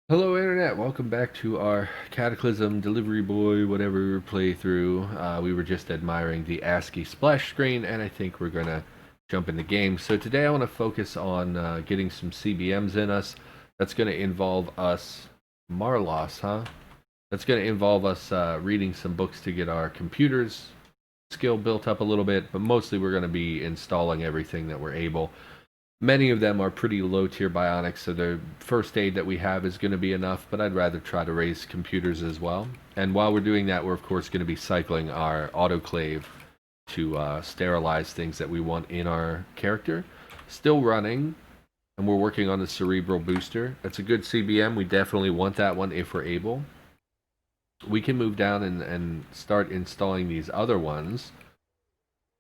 Hello Internet, welcome back to our Cataclysm Delivery Boy whatever playthrough. We were just admiring the ASCII splash screen and I think we're gonna jump in the game. So today I want to focus on getting some CBMs in us. That's gonna involve us, Marlos, huh? That's gonna involve us reading some books to get our computers skill built up a little bit, but mostly we're gonna be installing everything that we're able. Many of them are pretty low tier bionics, so the first aid that we have is going to be enough, but I'd rather try to raise computers as well. And while we're doing that, we're of course going to be cycling our autoclave to sterilize things that we want in our character. Still running, and we're working on the cerebral booster. That's a good CBM. We definitely want that one if we're able. We can move down and start installing these other ones.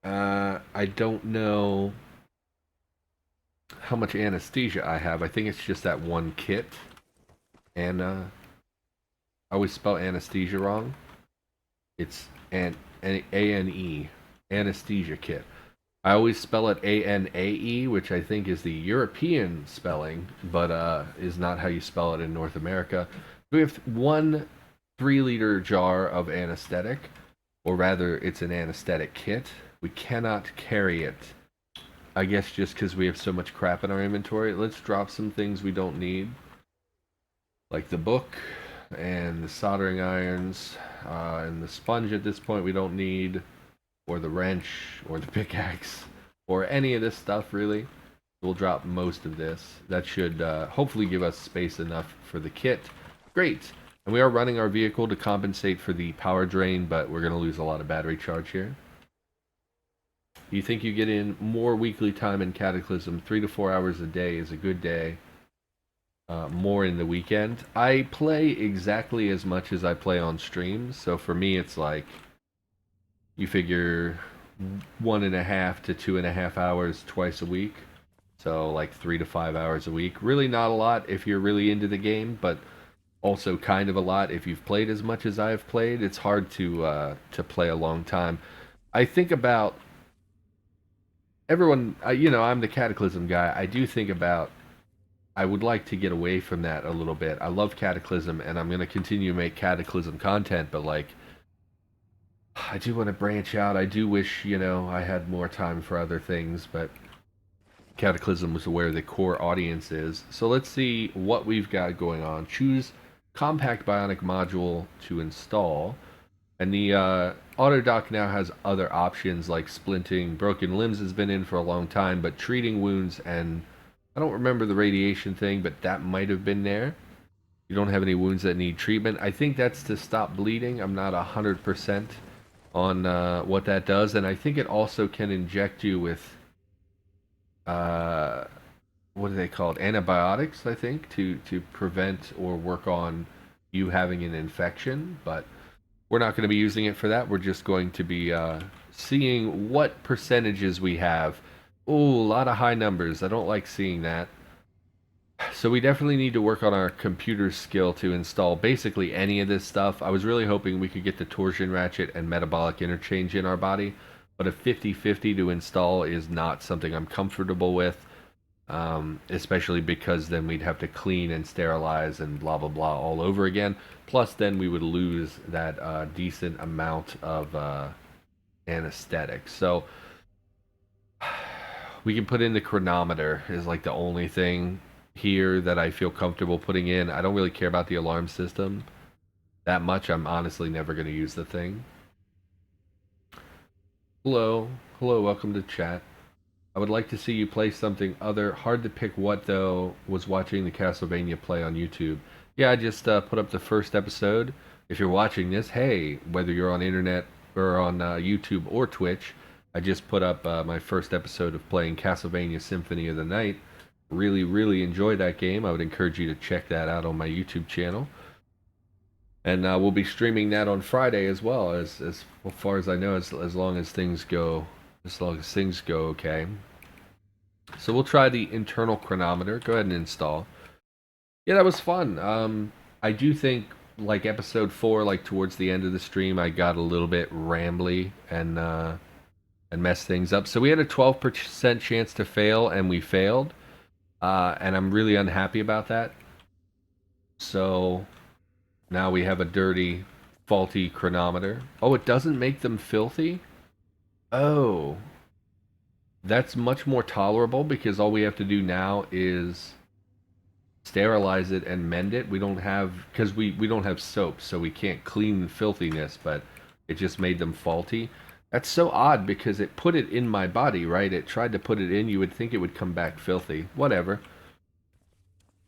I don't know how much anesthesia I have. I think it's just that one kit. And I always spell anesthesia wrong. It's A-N-E, anesthesia kit. I always spell it A-N-A-E, which I think is the European spelling, but is not how you spell it in North America. We have one 3-liter jar of anesthetic, or rather, it's an anesthetic kit. We cannot carry it. I guess just because we have so much crap in our inventory. Let's drop some things we don't need, like the book and the soldering irons and the sponge at this point we don't need, or the wrench or the pickaxe or any of this stuff really. We'll drop most of this. That should hopefully give us space enough for the kit. Great. And we are running our vehicle to compensate for the power drain, but we're going to lose a lot of battery charge here. You think you get in more weekly time in Cataclysm? 3 to 4 hours a day is a good day. More in the weekend. I play exactly as much as I play on stream, so for me it's like you figure 1.5 to 2.5 hours twice a week. So like 3 to 5 hours a week. Really not a lot if you're really into the game, but also kind of a lot if you've played as much as I've played. It's hard to play a long time. I think about everyone, I'm the Cataclysm guy. I do think about, I would like to get away from that a little bit. I love Cataclysm, and I'm going to continue to make Cataclysm content, but, like, I do want to branch out. I do wish, I had more time for other things, but Cataclysm was where the core audience is. So let's see what we've got going on. Choose Compact Bionic Module to install. And the auto dock now has other options like splinting. Broken limbs has been in for a long time, but treating wounds, and I don't remember the radiation thing, but that might have been there. You don't have any wounds that need treatment. I think that's to stop bleeding. I'm not 100% on what that does, and I think it also can inject you with uh, what are they called? Antibiotics, I think, to prevent or work on you having an infection, but we're not going to be using it for that. We're just going to be seeing what percentages we have. Oh, a lot of high numbers. I don't like seeing that. So we definitely need to work on our computer skill to install basically any of this stuff. I was really hoping we could get the torsion ratchet and metabolic interchange in our body, but a 50-50 to install is not something I'm comfortable with, especially because then we'd have to clean and sterilize and blah blah blah all over again. Plus, then we would lose that decent amount of anesthetic. So we can put in the chronometer is like the only thing here that I feel comfortable putting in. I don't really care about the alarm system that much. I'm honestly never going to use the thing. Hello, hello, welcome to chat. I would like to see you play something other. Hard to pick what though. Was watching the Castlevania play on YouTube. Yeah, I just put up the first episode. If you're watching this, hey, whether you're on internet or on YouTube or Twitch, I just put up my first episode of playing Castlevania Symphony of the Night. Really, really enjoyed that game. I would encourage you to check that out on my YouTube channel. And we'll be streaming that on Friday as well, as far as I know, as long as things go, okay. So we'll try the internal chronometer. Go ahead and install. Yeah, that was fun. I do think like episode 4, like towards the end of the stream, I got a little bit rambly and messed things up. So we had a 12% chance to fail, and we failed. And I'm really unhappy about that. So now we have a dirty, faulty chronometer. Oh, it doesn't make them filthy? Oh, that's much more tolerable because all we have to do now is sterilize it and mend it. We don't have, because we don't have soap, so we can't clean the filthiness, but it just made them faulty. That's so odd because it put it in my body, right? It tried to put it in. You would think it would come back filthy. Whatever.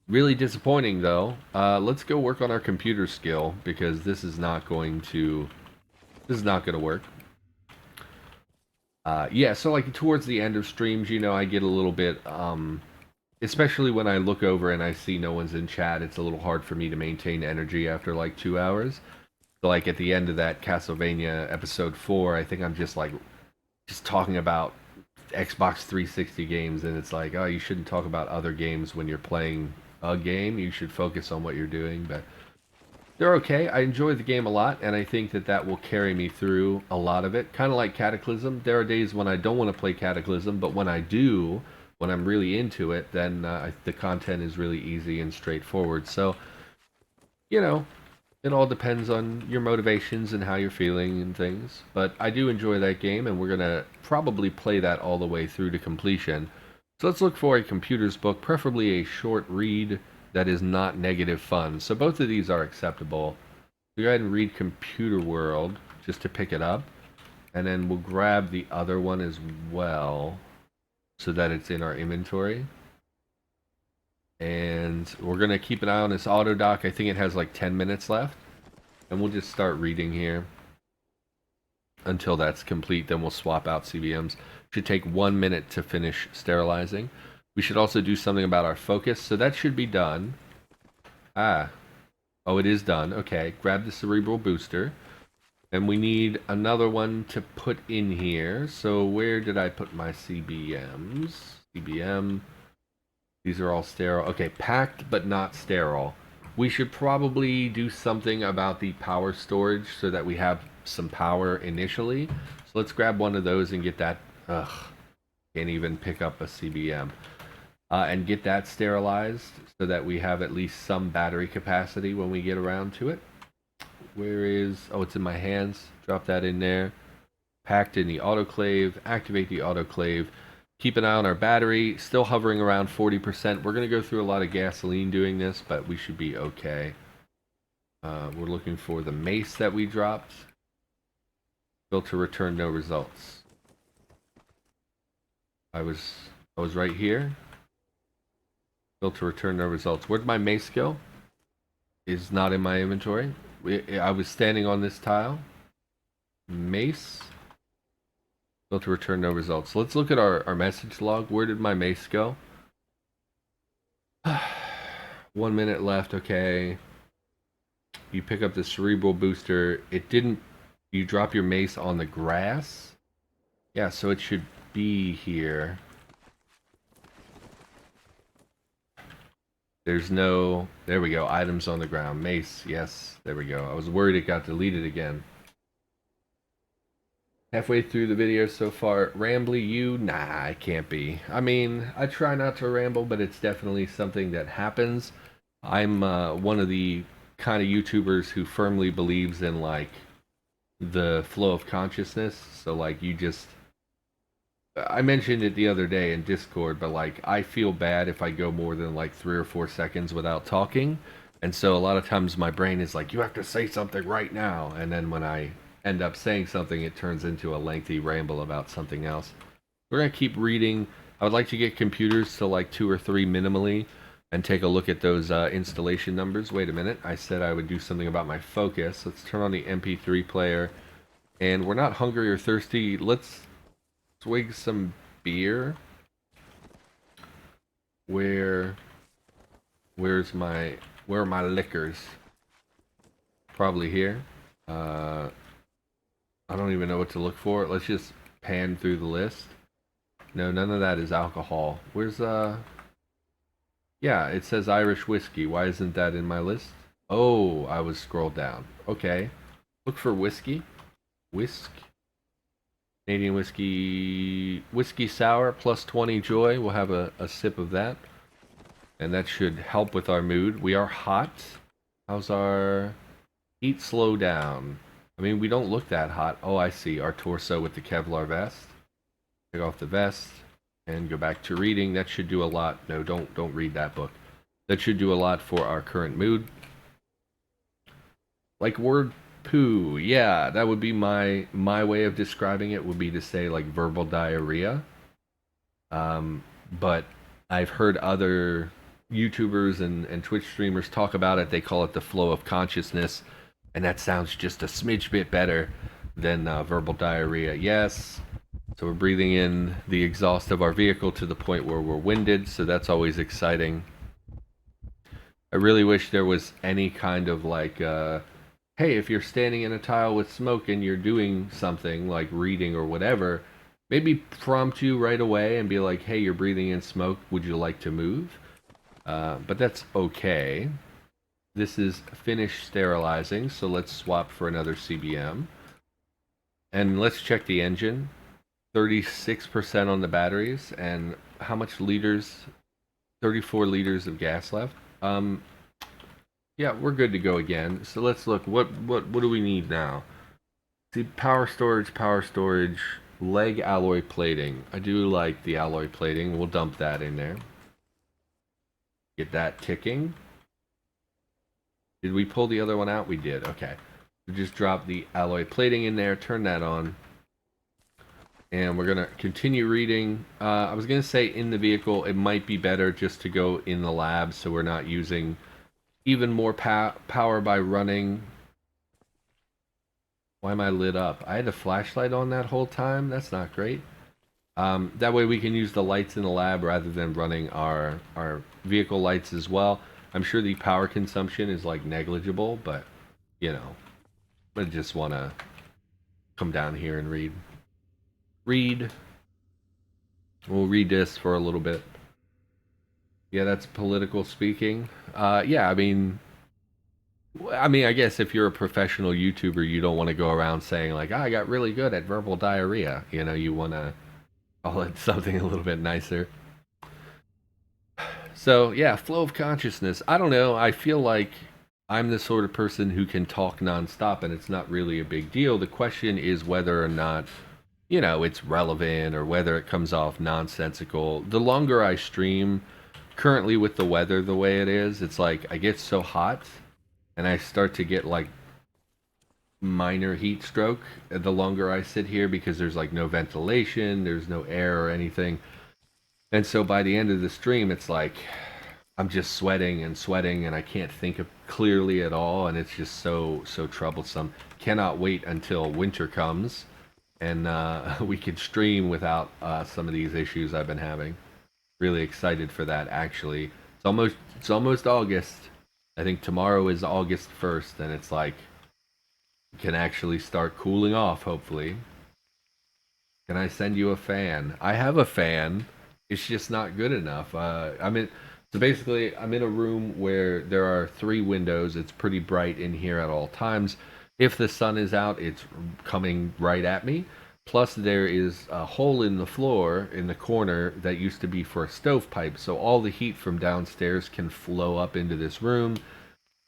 Really disappointing though. Let's go work on our computer skill because this is not going to work. Yeah, so like towards the end of streams, you know, I get a little bit especially when I look over and I see no one's in chat, it's a little hard for me to maintain energy after like 2 hours. So like at the end of that Castlevania episode 4, I think I'm just like just talking about Xbox 360 games, and it's like, oh, you shouldn't talk about other games when you're playing a game. You should focus on what you're doing. But they're okay. I enjoy the game a lot, and I think that that will carry me through a lot of it. Kind of like Cataclysm. There are days when I don't want to play Cataclysm, but when I do, when I'm really into it, then the content is really easy and straightforward. So, you know, it all depends on your motivations and how you're feeling and things. But I do enjoy that game, and we're going to probably play that all the way through to completion. So let's look for a computer's book, preferably a short read that is not negative fun. So both of these are acceptable. We'll go ahead and read Computer World just to pick it up. And then we'll grab the other one as well so that it's in our inventory. And we're going to keep an eye on this auto dock. I think it has like 10 minutes left. And we'll just start reading here until that's complete. Then we'll swap out CBMs. Should take 1 minute to finish sterilizing. We should also do something about our focus. So that should be done. Ah. Oh, it is done. Okay. Grab the cerebral booster. And we need another one to put in here. So where did I put my CBMs? CBM. These are all sterile. Okay, packed but not sterile. We should probably do something about the power storage so that we have some power initially. So let's grab one of those and get that. Ugh, can't even pick up a CBM. And get that sterilized so that we have at least some battery capacity when we get around to it. Where is... Oh, it's in my hands. Drop that in there. Packed in the autoclave. Activate the autoclave. Keep an eye on our battery. Still hovering around 40%. We're going to go through a lot of gasoline doing this, but we should be okay. We're looking for the mace that we dropped. Filter return no results. I was right here. Filter return no results. Where'd my mace go? Is not in my inventory. I was standing on this tile. Mace. Filter return no results. Let's look at our message log. Where did my mace go? 1 minute left. Okay. You pick up the cerebral booster. It didn't... You drop your mace on the grass? Yeah, so it should be here. There's no... There we go. Items on the ground. Mace. Yes. There we go. I was worried it got deleted again. Halfway through the video so far. Rambly you? Nah, I can't be. I mean, I try not to ramble, but it's definitely something that happens. I'm one of the kind of YouTubers who firmly believes in, like, the flow of consciousness. So, like, you just... I mentioned it the other day in Discord, but, like, I feel bad if I go more than, like, 3 or 4 seconds without talking. And so a lot of times my brain is like, you have to say something right now. And then when I end up saying something, it turns into a lengthy ramble about something else. We're going to keep reading. I would like to get computers to like 2 or 3 minimally and take a look at those installation numbers. Wait a minute. I said I would do something about my focus. Let's turn on the MP3 player. And we're not hungry or thirsty. Let's swig some beer. Where are my liquors? Probably here. I don't even know what to look for. Let's just pan through the list. No, none of that is alcohol. Where's yeah, it says Irish whiskey. Why isn't that in my list? Oh, I was scrolled down. Okay. Look for whiskey. Canadian whiskey. Whiskey sour plus 20 joy. We'll have a sip of that. And that should help with our mood. We are hot. How's our heat slow down? I mean, we don't look that hot. Oh, I see. Our torso with the Kevlar vest. Take off the vest and go back to reading. That should do a lot. No, don't read that book. That should do a lot for our current mood. Like word poo. Yeah, that would be my way of describing it would be to say like verbal diarrhea. But I've heard other YouTubers and Twitch streamers talk about it. They call it the flow of consciousness, and that sounds just a smidge bit better than verbal diarrhea. Yes. So we're breathing in the exhaust of our vehicle to the point where we're winded, so that's always exciting. I really wish there was any kind of like, hey, if you're standing in a tile with smoke and you're doing something like reading or whatever, maybe prompt you right away and be like, hey, you're breathing in smoke, would you like to move? But that's okay. This is finished sterilizing, so let's swap for another CBM. And let's check the engine. 36% on the batteries, and how much liters? 34 liters of gas left. Yeah, we're good to go again. So let's look. What do we need now? See, power storage, leg alloy plating. I do like the alloy plating. We'll dump that in there. Get that ticking. Did we pull the other one out? We did. Okay. We just drop the alloy plating in there. Turn that on. And we're going to continue reading. I was going to say in the vehicle, it might be better just to go in the lab so we're not using even more power by running. Why am I lit up? I had a flashlight on that whole time? That's not great. That way we can use the lights in the lab rather than running our vehicle lights as well. I'm sure the power consumption is like negligible, but you know, I just want to come down here and read. We'll read this for a little bit. Yeah, that's political speaking. Yeah, I mean, I guess if you're a professional YouTuber, you don't want to go around saying like, I got really good at verbal diarrhea. You know, you want to call it something a little bit nicer. So, yeah, flow of consciousness. I don't know. I feel like I'm the sort of person who can talk nonstop and it's not really a big deal. The question is whether or not it's relevant or whether it comes off nonsensical. The longer I stream, currently with the weather the way it is, it's like I get so hot and I start to get like minor heat stroke the longer I sit here because there's like no ventilation, there's no air or anything. And so by the end of the stream, it's like I'm just sweating and I can't think of clearly at all. And it's just so troublesome. Cannot wait until winter comes and we can stream without some of these issues I've been having. Really excited for that. Actually, it's almost August. I think tomorrow is August 1st, and it's like can actually start cooling off. Hopefully, can I send you a fan? I have a fan. It's just not good enough. So basically, I'm in a room where there are 3 windows. It's pretty bright in here at all times. If the sun is out, it's coming right at me. Plus, there is a hole in the floor in the corner that used to be for a stovepipe. So all the heat from downstairs can flow up into this room.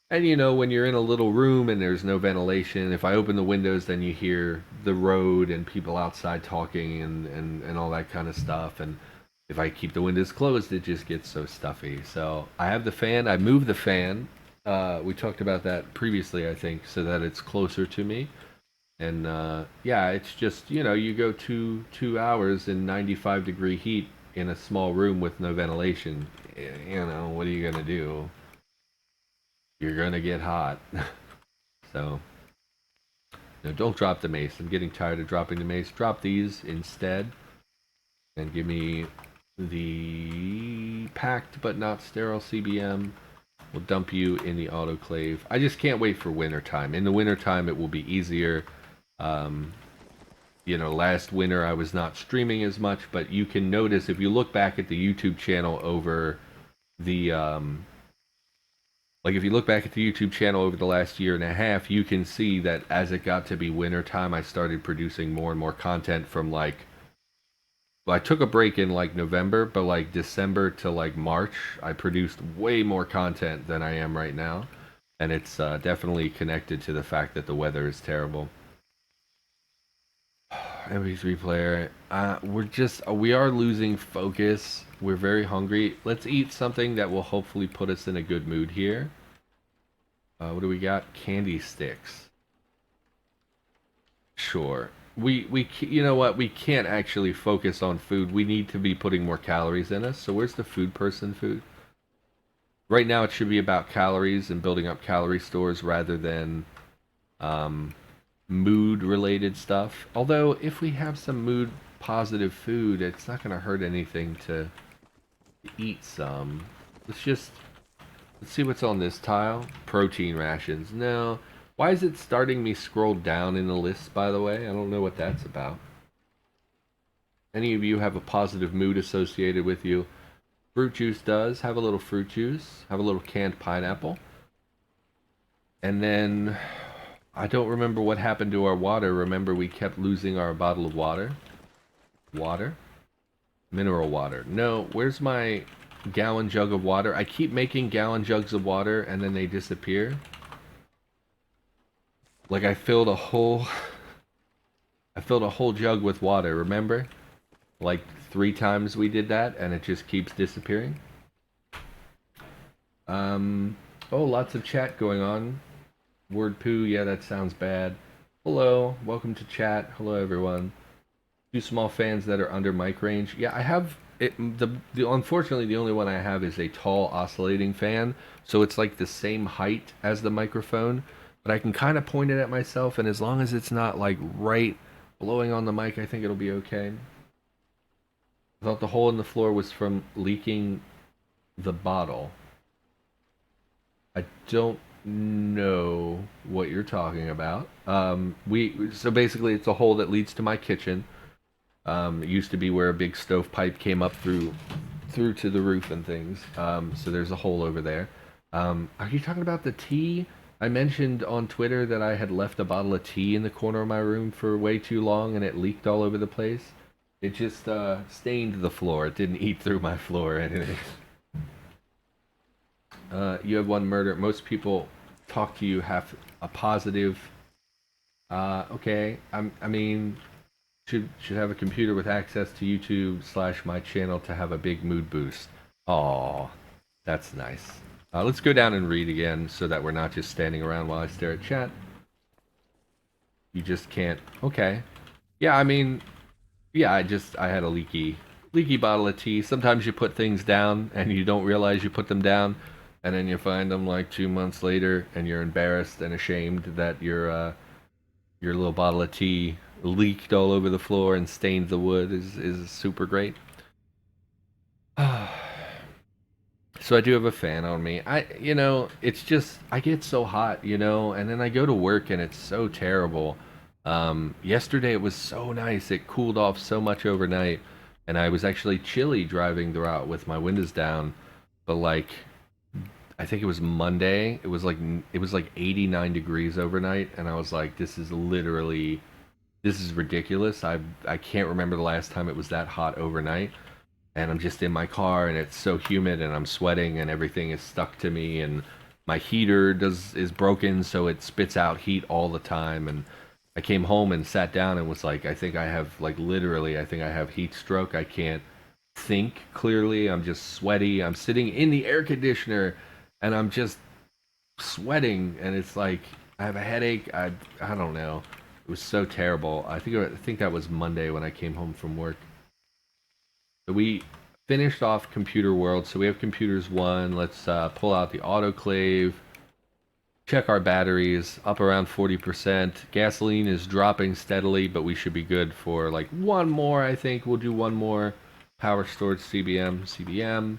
And when you're in a little room and there's no ventilation, if I open the windows, then you hear the road and people outside talking and all that kind of stuff. And if I keep the windows closed, it just gets so stuffy. So I have the fan. I moved the fan. We talked about that previously, I think, so that it's closer to me. And yeah, it's just, you go 2 hours in 95-degree heat in a small room with no ventilation. What are you going to do? You're going to get hot. So, don't drop the mace. I'm getting tired of dropping the mace. Drop these instead. And give me the packed but not sterile CBM. We'll dump you in the autoclave. I just can't wait for wintertime. In the wintertime, it will be easier. Last winter I was not streaming as much, but you can notice if you look back at the YouTube channel over the if you look back at the YouTube channel over the last year and a half, you can see that as it got to be wintertime, I started producing more and more content from I took a break in November, but December to March, I produced way more content than I am right now. and it's definitely connected to the fact that the weather is terrible. MP3 player. We are losing focus. We're very hungry. Let's eat something that will hopefully put us in a good mood here. What do we got? Candy sticks. Sure. You know what? We can't actually focus on food. We need to be putting more calories in us. So where's the food person food? Right now it should be about calories and building up calorie stores rather than mood related stuff. Although if we have some mood positive food, it's not going to hurt anything to eat some. Let's see what's on this tile. Protein rations. No. Why is it starting me scroll down in the list, by the way? I don't know what that's about. Any of you have a positive mood associated with you? Fruit juice does. Have a little fruit juice. Have a little canned pineapple. And then I don't remember what happened to our water. Remember, we kept losing our bottle of water. Water? Mineral water. No, where's my gallon jug of water? I keep making gallon jugs of water and then they disappear. Like I filled a whole jug with water, remember? Like 3 times we did that and it just keeps disappearing. Oh, lots of chat going on. Word poo, yeah, that sounds bad. Hello, welcome to chat. Hello, everyone. 2 small fans that are under mic range. Yeah, I have it. Unfortunately, the only one I have is a tall oscillating fan, so it's like the same height as the microphone, but I can kind of point it at myself, and as long as it's not like right blowing on the mic, I think it'll be okay. I thought the hole in the floor was from leaking the bottle. I don't know what you're talking about. So basically it's a hole that leads to my kitchen. It used to be where a big stovepipe came up through to the roof and things. So there's a hole over there. Are you talking about the tea? I mentioned on Twitter that I had left a bottle of tea in the corner of my room for way too long and it leaked all over the place. It just stained the floor. It didn't eat through my floor or anything. You have one murder. Most people talk to you have a positive. Okay. I mean, should have a computer with access to YouTube / my channel to have a big mood boost. Aw, that's nice. Let's go down and read again so that we're not just standing around while I stare at chat. You just can't. Okay. Yeah, I mean, yeah, I had a leaky bottle of tea. Sometimes you put things down and you don't realize you put them down. And then you find them like 2 months later, and you're embarrassed and ashamed that your little bottle of tea leaked all over the floor and stained the wood is super great. So I do have a fan on me. It's just I get so hot, and then I go to work and it's so terrible. Yesterday it was so nice. It cooled off so much overnight, and I was actually chilly driving throughout with my windows down, but like. I think it was Monday. It was like 89 degrees overnight, and I was like, this is ridiculous. I can't remember the last time it was that hot overnight, and I'm just in my car, and it's so humid, and I'm sweating, and everything is stuck to me, and my heater is broken, so it spits out heat all the time, and I came home and sat down and was like, I think I have heat stroke. I can't think clearly. I'm just sweaty. I'm sitting in the air conditioner. And I'm just sweating, and it's like I have a headache. I don't know. It was so terrible. I think that was Monday when I came home from work. So we finished off Computer World. So we have Computers 1. Let's pull out the autoclave. Check our batteries. Up around 40%. Gasoline is dropping steadily, but we should be good for like one more. I think we'll do one more. Power storage CBM.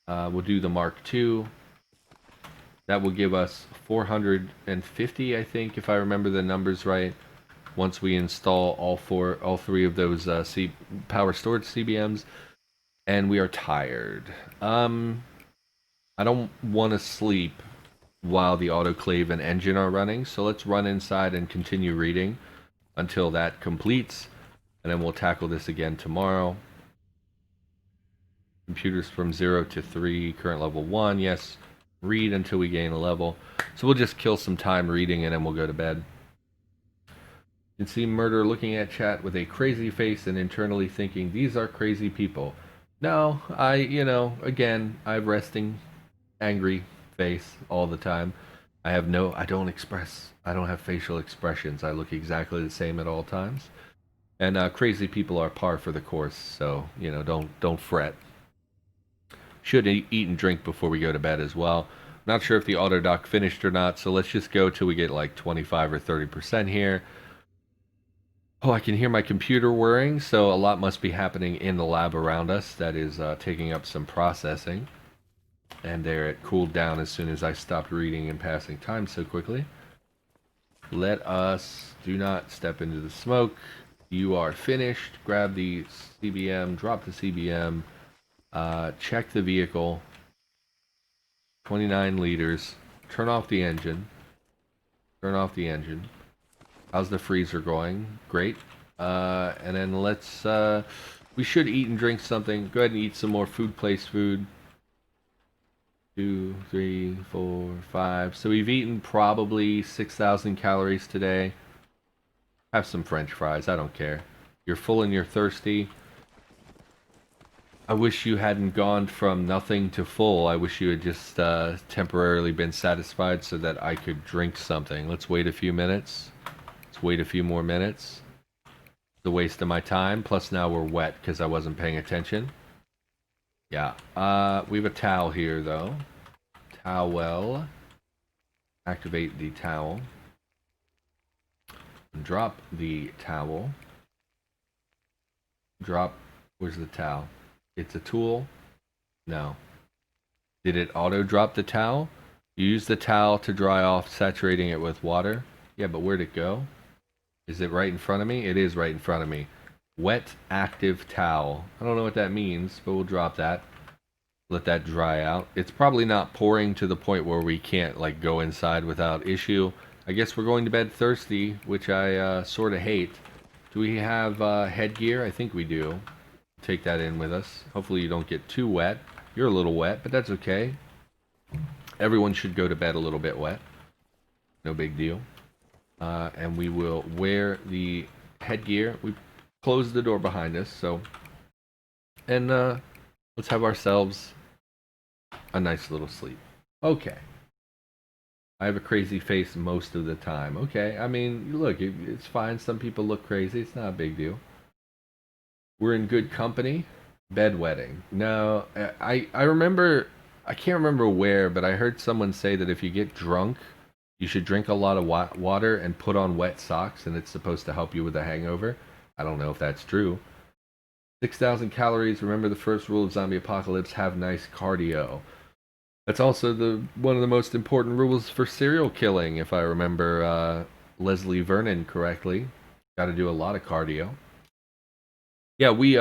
We'll do the Mark II. That will give us 450, I think, if I remember the numbers right. Once we install all 3 of those power storage CBMs, and we are tired. I don't want to sleep while the autoclave and engine are running, so let's run inside and continue reading until that completes, and then we'll tackle this again tomorrow. Computers from 0 to 3, current level 1, yes. read until we gain a level. So we'll just kill some time reading and then we'll go to bed. You can see Murder looking at chat with a crazy face and internally thinking, these are crazy people. No, again, I have resting, angry face all the time. I don't have facial expressions. I look exactly the same at all times. And crazy people are par for the course, so, don't fret. Should eat and drink before we go to bed as well. Not sure if the auto dock finished or not, so let's just go till we get like 25 or 30% here. Oh, I can hear my computer whirring, so a lot must be happening in the lab around us that is taking up some processing. And there, it cooled down as soon as I stopped reading and passing time so quickly. Let us do not step into the smoke. You are finished. Grab the CBM, drop the CBM, check the vehicle. 29 liters. Turn off the engine. Turn off the engine. How's the freezer going? Great. And then let's, we should eat and drink something. Go ahead and eat some more food place food. 2, 3, 4, 5. So we've eaten probably 6,000 calories today. Have some French fries. I don't care. You're full and you're thirsty. I wish you hadn't gone from nothing to full. I wish you had just temporarily been satisfied so that I could drink something. Let's wait a few minutes. Let's wait a few more minutes. It's a waste of my time. Plus now we're wet because I wasn't paying attention. Yeah. We have a towel here though. Towel. Activate the towel. Drop the towel. Drop. Where's the towel? It's a tool. No. Did it auto drop the towel? You use the towel to dry off, saturating it with water. Yeah, but where'd it go? Is it right in front of me? It is right in front of me. Wet active towel. I don't know what that means, but we'll drop that. Let that dry out. It's probably not pouring to the point where we can't like go inside without issue. I guess we're going to bed thirsty, which I sort of hate. Do we have headgear? I think we do. Take that in with us. Hopefully you don't get too wet. You're a little wet, but that's okay. Everyone should go to bed a little bit wet. No big deal. And we will wear the headgear. We closed the door behind us, so... And let's have ourselves a nice little sleep. Okay. I have a crazy face most of the time. Okay, I mean, look, it's fine. Some people look crazy. It's not a big deal. We're in good company. Bedwetting. No, I remember, I can't remember where, but I heard someone say that if you get drunk, you should drink a lot of water and put on wet socks, and it's supposed to help you with a hangover. I don't know if that's true. 6,000 calories. Remember the first rule of zombie apocalypse, have nice cardio. That's also one of the most important rules for serial killing, if I remember Leslie Vernon correctly. Got to do a lot of cardio. Yeah, we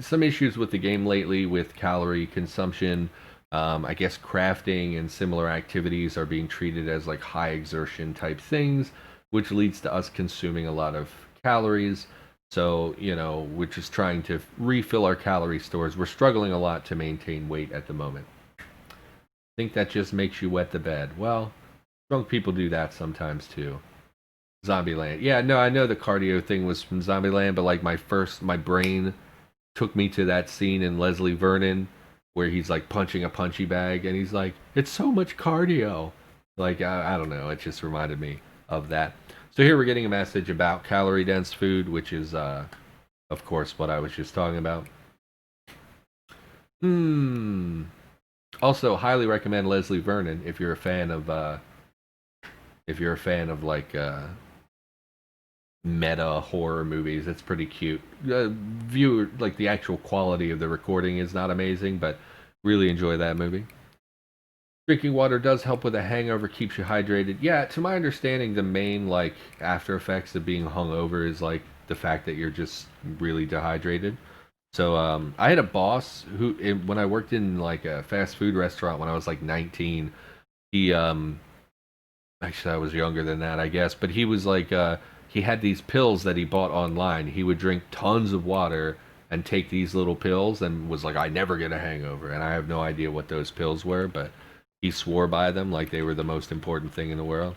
some issues with the game lately with calorie consumption. I guess crafting and similar activities are being treated as like high exertion type things, which leads to us consuming a lot of calories. So, we're just trying to refill our calorie stores. We're struggling a lot to maintain weight at the moment. I think that just makes you wet the bed. Well, drunk people do that sometimes too. Zombieland. Yeah, no, I know the cardio thing was from Zombieland, but like my brain took me to that scene in Leslie Vernon where he's like punching a punchy bag and he's like, it's so much cardio. Like, I don't know, it just reminded me of that. So here we're getting a message about calorie dense food, which is, of course, what I was just talking about. Also, highly recommend Leslie Vernon if you're a fan of like meta horror movies. It's pretty cute. Like the actual quality of the recording is not amazing, but really enjoy that movie. Drinking water does help with a hangover, keeps you hydrated. Yeah, to my understanding, the main like after effects of being hungover is like the fact that you're just really dehydrated. So I had a boss who, when I worked in like a fast food restaurant when I was like 19, he actually I was younger than that, I guess, but he was like he had these pills that he bought online. He would drink tons of water and take these little pills and was like, I never get a hangover. And I have no idea what those pills were, but he swore by them like they were the most important thing in the world.